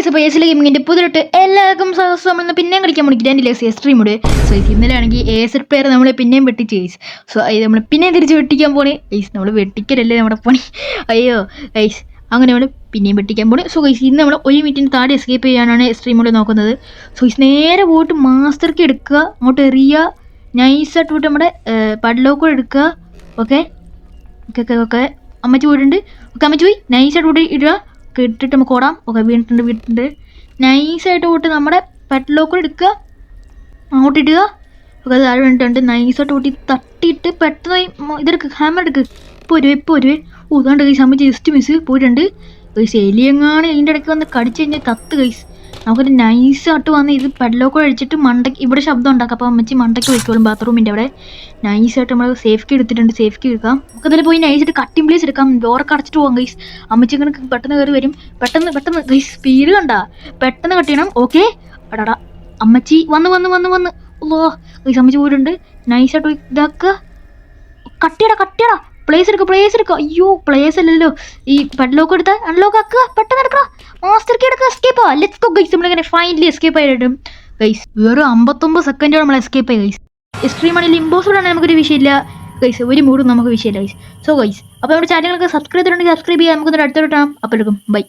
Guys അപ്പോൾ S ഗെയിമിങ്ങിൻ്റെ പുതിയിട്ട് എല്ലാവർക്കും നമ്മൾ പിന്നെയും കളിക്കാൻ പഠിക്കില്ല എക്സ്ട്രീം മോഡ്. സോ ഇന്നലെ ആണെങ്കിൽ എസ് പ്ലെയർ നമ്മൾ പിന്നെയും വെട്ടിച്ച് ഗൈസ്. സോ ഇത് നമ്മൾ പിന്നെയും തിരിച്ച് വെട്ടിക്കാൻ പോണേ ഗൈസ്. നമ്മൾ വെട്ടിക്കലല്ലേ നമ്മുടെ പണി. അയ്യോ ഗൈസ്, അങ്ങനെ നമ്മൾ പിന്നെയും വെട്ടിക്കാൻ പോണേ. സോ ഗൈസ് ഇന്ന് നമ്മൾ ഒരു മിനിറ്റിന് താഴെ എസ്കേപ്പ് ചെയ്യാനാണ് എക്സ്ട്രീം മോഡ് നോക്കുന്നത്. സോ ഗൈസ് നേരെ പോയിട്ട് മാസ്റ്റർക്ക് എടുക്കുക, അങ്ങോട്ട് എറിയുക, നൈസായിട്ട് പോയിട്ട് നമ്മുടെ പഡ്ലോക്ക് എടുക്കുക. ഓക്കെ ഓക്കെ ഓക്കെ ഓക്കെ അമ്മച്ചി പോയിട്ടുണ്ട്. ഓക്കെ അമ്മച്ചി പോയി നൈസായിട്ട് പോയിട്ട് ഇടുക, ഇട്ടിട്ട് നമുക്ക് ഓടാം. ഓക്കെ വീണിട്ടുണ്ട് നൈസായിട്ട് പോയിട്ട് നമ്മുടെ പെട്ലോക്ക് എടുക്കുക, അങ്ങോട്ട് ഇടുക. ഓക്കെ അത് താഴെ വീണിട്ടുണ്ട്. നൈസായിട്ട് പോയിട്ട് തട്ടിയിട്ട് പെട്ടെന്ന് ഇതെടുക്കുക, ഹാമർ എടുക്കുക. ഇപ്പോൾ ഒരു ഊതാണ്ട് കൈസ് അമ്മ ജസ്റ്റ് മിസ് പോയിട്ടുണ്ട് കൈസ്. എലിയെങ്ങാണ് ഇതിൻ്റെ ഇടയ്ക്ക് വന്ന് കടിച്ച് കഴിഞ്ഞാൽ കത്ത് കൈസ്. നമുക്കൊരു നൈസായിട്ട് വന്ന് ഇത് പെഡലോക്ക് അഴിച്ചിട്ട് മണ്ടയ്ക്ക് ഇവിടെ ശബ്ദം ഉണ്ടാക്കാം. അപ്പോൾ അമ്മച്ചി മണ്ടയ്ക്ക് വയ്ക്കോളും ബാത്റൂമിൻ്റെ അവിടെ. നൈസായിട്ട് നമ്മൾ സേഫ് കീ എടുത്തിട്ടുണ്ട്, സേഫ് കീ എടുക്കാം. നമുക്ക് അതിൽ പോയി നൈസായിട്ട് കട്ടിംഗ് പ്ലേസ് എടുക്കാം. ഡോറൊക്കെ അടച്ചിട്ട് പോകാം ഗൈസ്. അമ്മച്ചി ഇങ്ങനെ പെട്ടെന്ന് കയറി വരും. പെട്ടെന്ന് ഗൈസ് സ്പീഡ് കണ്ട, പെട്ടെന്ന് കട്ട് ചെയ്യണം. ഓക്കെ എടാടാ അമ്മച്ചി വന്ന് ഓ ഗൈസ് അമ്മച്ചി പോയിട്ടുണ്ട്. നൈസായിട്ട് ഇതാക്കുക, കട്ടിയടാ പ്ലേസ് എടുക്കുക. അയ്യോ പ്ലേസ് അല്ലല്ലോ, ഈ പെഡലോക്ക് എടുത്താൽ അൺലോക്ക് ആക്കുക. പെട്ടെന്ന് എടുക്കുക, മാസ്റ്റർ കീ എടുക്കുക, എസ്കേപ്പ് ആവുക. Let's go guys. നമ്മളിങ്ങനെ ഫൈനലി എസ്കേപ്പ് ആയിട്ടും ഗൈസ്. വെറും 59 സെക്കൻഡോടെ നമ്മൾ എസ്കേപ്പ് ആയി ഗൈസ്. എക്സ്ട്രീം ആണെങ്കിൽ ഇമ്പോസിബിൾ ആണ്, നമുക്കൊരു വിഷയമില്ല ഗൈസ്. ഒരു മൂടും നമുക്ക് വിഷയമില്ല ഗൈസ്. സോ ഗൈസ് അപ്പോൾ നമ്മുടെ ചാനലൊക്കെ സബ്സ്ക്രൈബ് ചെയ്തിട്ടുണ്ടെങ്കിൽ സബ്സ്ക്രൈബ് ചെയ്യാം. നമുക്കൊന്ന് അടുത്തോട്ട് കാണാം. അപ്പോഴേക്കും ബൈ.